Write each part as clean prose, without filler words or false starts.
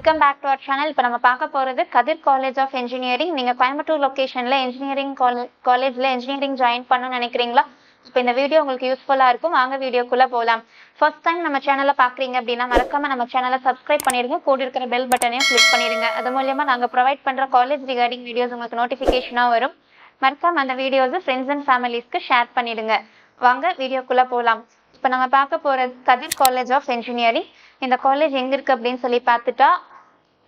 Welcome back to our channel. இப்போ நம்ம பார்க்க போகிறது கதிர் காலேஜ் ஆஃப் இன்ஜினியரிங். நீங்கள் கோயம்புத்தூர் லொக்கேஷனில் இன்ஜினியரிங் காலேஜில் இன்ஜினியரிங் ஜாயின் பண்ணணும்னு நினைக்கிறீங்களா? இப்போ இந்த வீடியோ உங்களுக்கு யூஸ்ஃபுல்லாக இருக்கும். வாங்க வீடியோக்குள்ளே போகலாம். ஃபர்ஸ்ட் டைம் நம்ம சேனலை பார்க்குறீங்க அப்படின்னா மறக்காம நம்ம சேனலை சப்ஸ்கிரைப் பண்ணிடுங்க. கூட இருக்கிற பெல் பட்டனையும் கிளிக் பண்ணிடுங்க. அது மூலயமா நாங்கள் ப்ரொவைட் பண்ணுற காலேஜ் ரிகார்டிங் வீடியோஸ் உங்களுக்கு நோட்டிஃபிகேஷனாக வரும். மறக்காம அந்த வீடியோஸை ஃப்ரெண்ட்ஸ் அண்ட் ஃபேமிலிஸ்க்கு ஷேர் பண்ணிடுங்க. வாங்க வீடியோக்குள்ளே போகலாம். இப்போ நம்ம பார்க்க போகிறது கதிர் காலேஜ் ஆஃப் இன்ஜினியரிங். இந்த காலேஜ் எங்கே இருக்குது அப்படின்னு சொல்லி பார்த்துட்டா,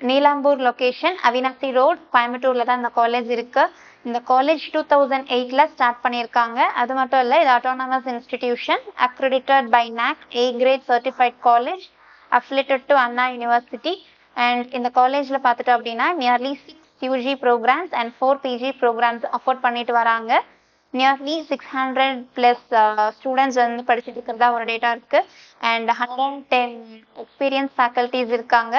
நீலாம்பூர் லொக்கேஷன், அவினாசி ரோட், கோயம்புத்தூரில் தான் இந்த காலேஜ் இருக்குது. இந்த காலேஜ் 2008 ஸ்டார்ட் பண்ணியிருக்காங்க. அது மட்டும் இல்லை, இது autonomous institution, accredited by NAC, A grade certified college, affiliated to Anna university. And இந்த காலேஜில் பார்த்துட்டோம் அப்படின்னா nearly 6 UG programs and 4 PG programs afford பண்ணிட்டு வராங்க. நியர்லி 600+ ஸ்டூடெண்ட்ஸ் வந்து படிச்சுட்டு இருக்கிறதா ஒரு டேட்டா இருக்குது. அண்ட் 110 எக்ஸ்பீரியன்ஸ் ஃபேக்கல்ட்டிஸ் இருக்காங்க.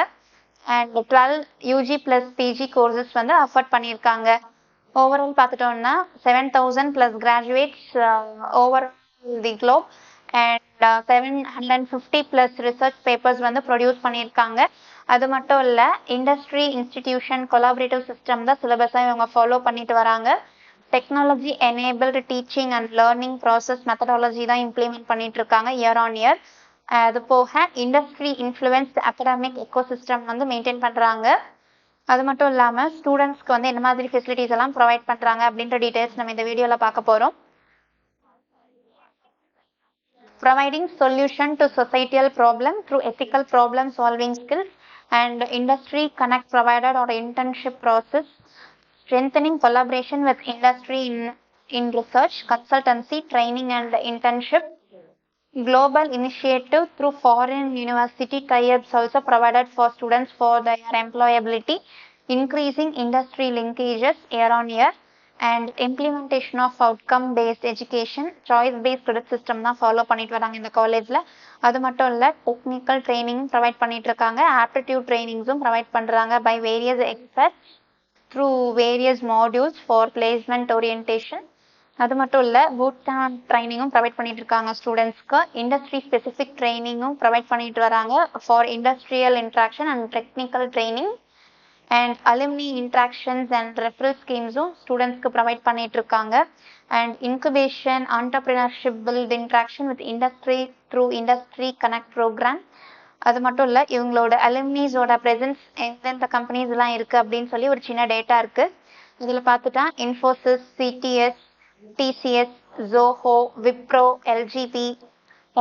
அண்ட் 12 UG + PG கோர்சஸ் வந்து அஃபோர்ட் பண்ணியிருக்காங்க. ஓவரால் பார்த்துட்டோம்னா 7,000+ graduates over the Globe. And 750+ research papers வந்து ப்ரொடியூஸ் பண்ணியிருக்காங்க. அது மட்டும் இல்லை, இண்டஸ்ட்ரி இன்ஸ்டிடியூஷன் கொலாபரேட்டிவ் சிஸ்டம் தான் சிலபஸாக இவங்க ஃபாலோ பண்ணிட்டு வராங்க. Technology enabled teaching and learning process methodology தான் இம்ப்ளிமெண்ட் பண்ணிட்டு இருக்காங்க இயர் ஆன் இயர். அது போக இண்டஸ்ட்ரி இன்ஃப்ளூயன்ஸ்ட் அகடாமிக் எக்கோசிஸ்டம் வந்து மெயின்டைன் பண்ணுறாங்க. அது மட்டும் இல்லாமல் ஸ்டூடெண்ட்ஸ்க்கு வந்து என்ன மாதிரி ஃபெசிலிட்டிஸ் எல்லாம் ப்ரொவைட் பண்ணுறாங்க அப்படின்ற டீட்டெயில்ஸ் நம்ம இந்த வீடியோவில் பார்க்க போகிறோம். Providing solution to societal problem through ethical problem solving skills and industry connect provided or internship process, strengthening collaboration with industry in research, consultancy, training and internship. Global initiative through foreign university tie-ups also provided for students for their employability, increasing industry linkages year on year. And implementation of outcome based education, choice based credit system தான் follow பண்ணிட்டு வராங்க இந்த காலேஜில். அது மட்டும் இல்லை, technical training provide பண்ணிட்டு இருக்காங்க. ஆப்டிடியூட் ட்ரைனிங்ஸும் ப்ரொவைட் பண்ணுறாங்க by various experts through various modules for placement orientation. அது மட்டும் இல்லை, பூட் கேம்ப் ட்ரைனிங்கும் ப்ரொவைட் பண்ணிட்டு இருக்காங்க ஸ்டூடெண்ட்ஸ்க்கு. இண்டஸ்ட்ரி ஸ்பெசிஃபிக் ட்ரைனிங்கும் ப்ரொவைட் பண்ணிட்டு வராங்க for industrial interaction and technical training. And alumni interactions and referral ஸ்கீம்ஸும் ஸ்டூடெண்ட்ஸ்க்கு ப்ரொவைட் பண்ணிட்டு இருக்காங்க. And incubation entrepreneurship build interaction with industry through industry connect programme. அது மட்டும் இல்லை, இவங்களோட அலுமினிஸோட ப்ரெசன்ஸ் எந்தெந்த கம்பெனிஸ் எல்லாம் இருக்குது அப்படின்னு சொல்லி ஒரு சின்ன டேட்டா இருக்குது. இதில் பார்த்துட்டா Infosys, CTS, TCS, Zoho, Wipro, LGP,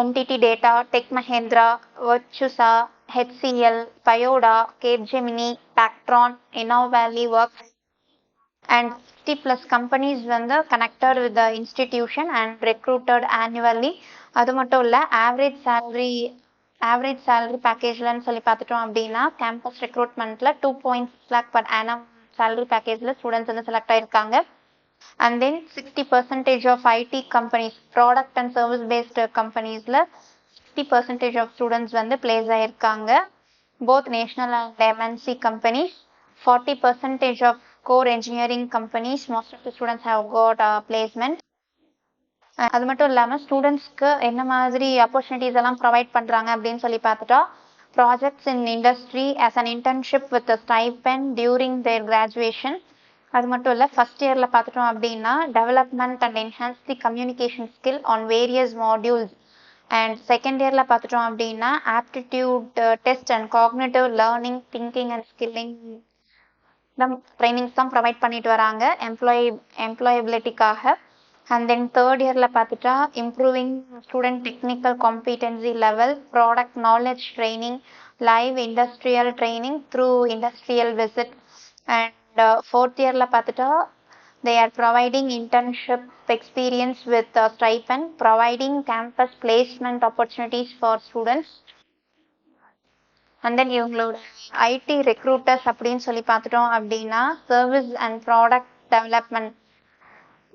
NTT Data, Tech Mahindra, Virtusa, HCL, Toyota, Capgemini, Pactron, InnoValley Works, and 60+ companies வந்து connected with the institution and recruited annually. அது மட்டும் இல்லை, ஆவரேஜ் சேலரி பேக்கேஜ்லன்னு சொல்லி பார்த்துட்டோம் அப்படின்னா கேம்பஸ் ரெக்ரூட்மெண்ட்டில் 2.6 lakh per annum சேலரி பேக்கேஜில் students வந்து செலக்ட் ஆகிருக்காங்க. And then 60% of IT companies, product and service based companiesல 60% of students வந்து place ஆயிருக்காங்க. Both national and MNC companies. 40% of core engineering companies, most of the students have got placement. அது மட்டும் இல்லாமல் ஸ்டூடெண்ட்ஸ்க்கு என்ன மாதிரி ஆப்பர்ச்சுனிட்டிஸ் எல்லாம் ப்ரொவைட் பண்ணுறாங்க அப்படின்னு சொல்லி பார்த்துட்டா, projects in industry as an internship with a stipend during their graduation. அது மட்டும் இல்லை, ஃபர்ஸ்ட் இயரில் பார்த்துட்டோம் அப்படின்னா development and enhance the communication skill on various modules. And second இயரில் பார்த்துட்டோம் அப்படின்னா aptitude test and cognitive learning, thinking and skilling trainings தான் ப்ரொவைட் பண்ணிட்டு வராங்க எம்ப்ளாயபிலிட்டிக்காக. அண்ட் தென் தேர்ட் இயரில் பார்த்துட்டா improving student technical competency level, product knowledge training, live industrial training through industrial visit. And fourth இயரில் பார்த்துட்டா they are providing internship experience with stipend, providing campus placement opportunities for students. And then இவங்களோட IT recruiters அப்படின்னு சொல்லி பார்த்துட்டோம் அப்படின்னா service and product development,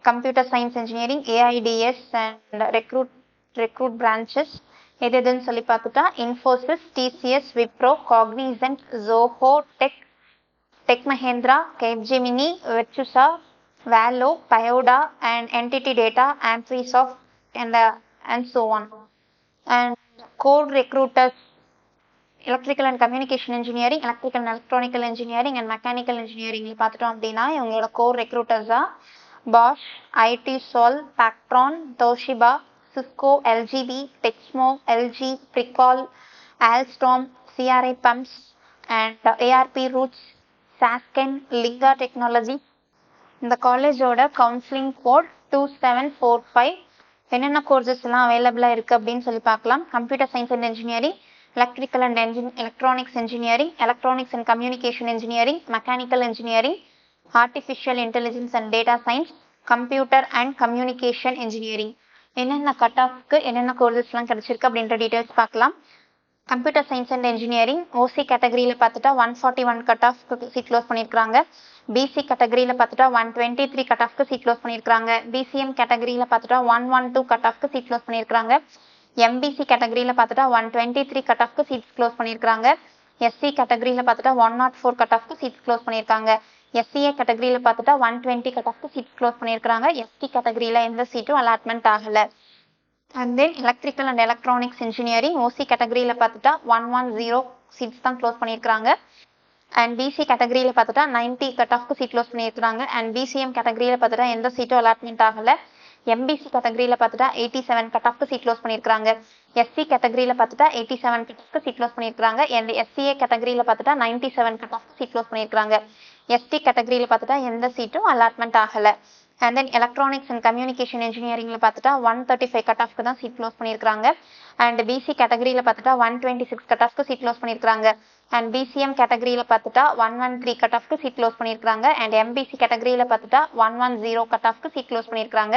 computer science engineering, AIDS and recruit branches எதுன்னு சொல்லி பார்த்துட்டா Infosys, TCS, Wipro, Cognizant, Zoho, Tech Mahindra, Capgemini, Virtusa, Valo, Toyota and NTT Data, Amprisoft and so on. And core recruiters electrical and communication engineering, electrical and electronical engineering and mechanical இன்ஜினியரிங்ல பார்த்துட்டோம் அப்படின்னா இவங்களோட core ரெக்ரூட்டர்ஸாக Bosch, IT சால், பாக்ட்ரான், Toshiba, Cisco, LGB, Texmo, LG, Pricol, Alstom, CRI pumps and ARB Roots, Sasken, லிங்கா technology. இந்த காலேஜோட கவுன்சிலிங் கோட் 2745. என்னென்ன கோர்சஸ்லாம் அவைலபிளாக இருக்குது அப்படின்னு சொல்லி பார்க்கலாம். Computer science and engineering, electrical and electronics engineering, electronics and communication engineering, mechanical engineering, artificial intelligence and data science, computer and communication engineering. என்னென்ன கட் ஆஃப்க்கு என்னென்ன கோர்சஸ்லாம் கிடைச்சிருக்கு அப்படின்ற டீட்டெயில்ஸ் பார்க்கலாம். கம்ப்யூட்டர் சயின்ஸ் அண்ட் இன்ஜினியரிங் ஓசி கேட்டகரியில் பார்த்துட்டா 141 கட் ஆஃப்க்கு சீட் க்ளோஸ் பண்ணியிருக்காங்க. PC கேட்டகரியில் பார்த்துட்டா 123 கட் ஆஃப்க்கு சீட் க்ளோஸ் பண்ணியிருக்காங்க. பிசிஎம் கேட்டகரியில் பார்த்துட்டா 112 கட் ஆஃப்க்கு சீட் க்ளோஸ் பண்ணியிருக்காங்க. எம்பிசி கேட்டகரியில் பார்த்துட்டா 123 கட் ஆஃப்க்கு சீட்ஸ் க்ளோஸ் பண்ணியிருக்காங்க. எஸ்சி கேட்டகரியில் பார்த்துட்டா 104 கட் ஆஃப்க்கு சீட்ஸ் க்ளோஸ் பண்ணியிருக்காங்க. எஸ்சிஏ கேட்டகரியில் பார்த்துட்டா 120 கட் ஆஃப்க்கு சீட்ஸ் க்ளோஸ் பண்ணியிருக்காங்க. எஸ்டி கேட்டகரியில் எந்த சீட்டும் அலாட்மெண்ட் ஆகலை. And then electrical and electronics engineering ஓசி கேட்டகரியில் பார்த்துட்டா 110 சீட்ஸ் தான் க்ளோஸ் பண்ணியிருக்காங்க. அண்ட் பிசி கேட்டகரியில் பார்த்துட்டா 90 கட் ஆஃப்க்கு சீட் க்ளோஸ் பண்ணியிருக்காங்க. அண்ட் பிசிஎம் கேட்டகரியில் பார்த்துட்டா எந்த சீட்டும் அலாட்மெண்ட் ஆகலை. எம்பிசி கேட்டகரியில் பார்த்துட்டா 87 கட் ஆஃப்க்கு சீட் க்ளோஸ் பண்ணியிருக்காங்க. எஸ்சி கேட்டகரியில் பார்த்துட்டா 87 கட் ஆஃப்க்கு சீட் க்ளோஸ் பண்ணியிருக்காங்க. அண்ட் எஸ்சிஏ கேட்டகரியில் பார்த்துட்டா 97 கட் ஆஃப்க்கு சீட் க்ளோஸ் பண்ணியிருக்காங்க. எஸ்டி கேட்டகரியில் பார்த்துட்டா எந்த சீட்டும் அலாட்மெண்ட் ஆகலை. And then electronics and communication இன்ஜினியரிங்ல பார்த்துட்டா 135 கட் ஆஃப்க்கு தான் சீட் க்ளோஸ் பண்ணியிருக்காங்க. அண்ட் பிசி கேட்டகரியில் பார்த்துட்டா 126 கட் ஆஃப்க்கு சீட் க்ளோஸ் பண்ணியிருக்காங்க. அண்ட் பிசிஎம் கேட்டகரியில் பார்த்துட்டா 113 கட் ஆஃப்க்கு சீட் க்ளோஸ் பண்ணியிருக்காங்க. அண்ட் எம்பிசி கேட்டகரியில் பார்த்துட்டா 110 கட் ஆஃப்க்கு சீட் க்ளோஸ் பண்ணியிருக்காங்க.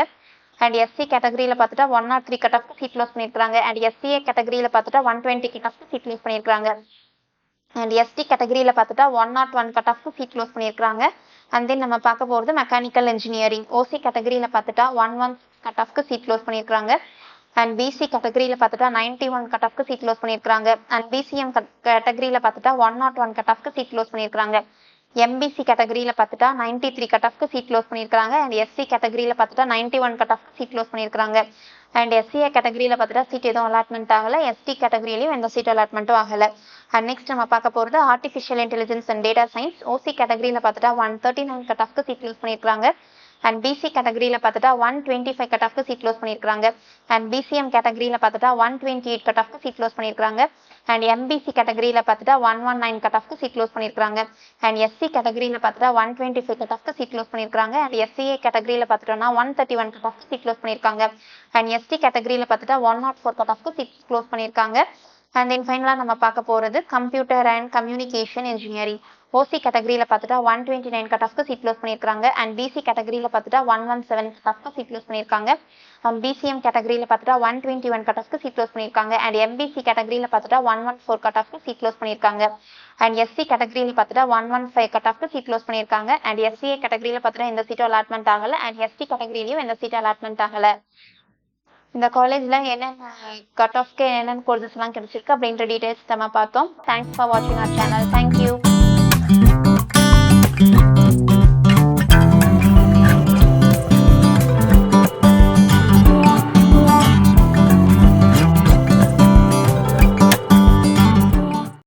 அண்ட் எஸ்சி கேட்டகரியில் பார்த்துட்டா 103 கட் ஆஃப்க்கு சீட் க்ளோஸ் பண்ணியிருக்காங்க. அண்ட் எஸ்சிஏ கேட்டகரியில் பார்த்துட்டா 120 கட் ஆஃப்க்கு சீட் க்ளோஸ் பண்ணியிருக்காங்க. அண்ட் எஸ்டி கேட்டகரியில் பார்த்துட்டா 101 கட் ஆஃப்க்கு சீட் க்ளோஸ் பண்ணியிருக்காங்க. அண்ட் தென் நம்ம பார்க்க போகிறது மெக்கானிக்கல் இன்ஜினியரிங் ஓசி கேட்டகரியில் பார்த்துட்டா 116 கட் ஆஃப்க்கு சீட் க்ளோஸ் பண்ணியிருக்காங்க. அண்ட் பிசி கேட்டகரியில் பார்த்துட்டா 91 கட் ஆஃப்க்கு சீட் க்ளோஸ் பண்ணியிருக்காங்க. அண்ட் பிசிஎம் கேட்டகரியில் பார்த்துட்டா 101 கட் ஆஃப்க்கு சீட் க்ளோஸ் பண்ணியிருக்காங்க. எம்பிசி கேட்டகரியில் பார்த்துட்டா 93 கட் ஆஃப்க்கு சீட் க்ளோஸ் பண்ணியிருக்காங்க. அண்ட் எஸ்சி கேட்டகரியில் பார்த்துட்டா 91 கட் ஆஃப்க்கு சீட் க்ளோஸ் பண்ணியிருக்காங்க. அண்ட் எஸ்சிஏ கேட்டகரியில் பார்த்துட்டா சீட் எதுவும் அலாட்மெண்ட் ஆகலை. எஸ்டி கேட்டகரியிலையும் எந்த சீட் அலாட்மெண்ட்டும் ஆகலை. அண்ட் நெக்ஸ்ட் நம்ம பார்க்க போகிறது artificial intelligence and data science OC கேட்டகரியில் பார்த்துட்டா 139 கட் ஆஃப்க்கு சீட் க்ளோஸ் பண்ணியிருக்காங்க. அண்ட் பிசி கேட்டகரியில் பார்த்துட்டா 125 கட் ஆஃப்க்கு சீட் க்ளோஸ் பண்ணியிருக்காங்க. அண்ட் பிசிஎம் கேட்டகரியில் பார்த்துட்டா 128 கட் ஆஃப்க்கு சீட் க்ளோஸ் பண்ணியிருக்காங்க. அண்ட் எம்பிசி கேட்டகரியில் பார்த்துட்டா 119 கட் ஆஃப்க்கு சீட் க்ளோஸ் பண்ணியிருக்காங்க. அண்ட் எஸ்சி கேட்டகரியில் பார்த்துட்டா 125 கட் ஆஃப்க்கு சீட் க்ளோஸ் பண்ணியிருக்காங்க. அண்ட் எஸ்சிஏ கேட்டகரியில் பார்த்துட்டோம்னா 131 கட் ஆஃப்க்கு சீட் க்ளோஸ் பண்ணியிருக்காங்க. அண்ட் எஸ்டி கேட்டகரியில் பார்த்துட்டா 104 கட் ஆஃப்க்கு சீட் க்ளோஸ் பண்ணியிருக்காங்க. அண்ட் தென் ஃபைனலாக நம்ம பார்க்க போகிறது கம்ப்யூட்டர் அண்ட் கம்யூனிகேஷன் இன்ஜினியரிங் ஓசி கேட்டகரியில் பார்த்துட்டா 129 கட் ஆஃப்க்கு சீட் க்ளோஸ் பண்ணியிருக்காங்க. அண்ட் பிசி கேட்டகரியில் பார்த்துட்டா 117 கட் ஆஃப்க்கு சீட் க்ளோஸ் பண்ணியிருக்காங்க. அண்ட் பிசிஎம் கேட்டகரியில் பார்த்துட்டா 121 கட் ஆஃப்க்கு சீட் க்ளோஸ் பண்ணியிருக்காங்க. அண்ட் எம்பிசி கேட்டகரியில் பார்த்துட்டா 114 கட் ஆஃப்க்கு சீட் க்ளோஸ் பண்ணியிருக்காங்க. அண்ட் எஸ்சி கேட்டகரியில் பார்த்துட்டா 115 கட் ஆஃப்க்கு சீட் க்ளோஸ் பண்ணியிருக்காங்க. அண்ட் எஸ்சிஏ கேட்டகரியில் பார்த்துட்டா எந்த சீட்டும் அலாட்மெண்ட் ஆகலை. அண்ட் எஸ்டி கேட்டகரியிலையும் எந்த சீட்டும் அலாட்மெண்ட் ஆகலை. இந்த காலேஜில் என்னென்ன கட் ஆஃப்க்கு என்னென்ன கோர்சஸ்லாம் கிடைச்சிருக்கு அப்படின்ற டீட்டெயில்ஸ் நம்ம பார்த்தோம். தேங்க்ஸ் ஃபார் வாட்சிங் அவர் சேனல். தேங்க்யூ.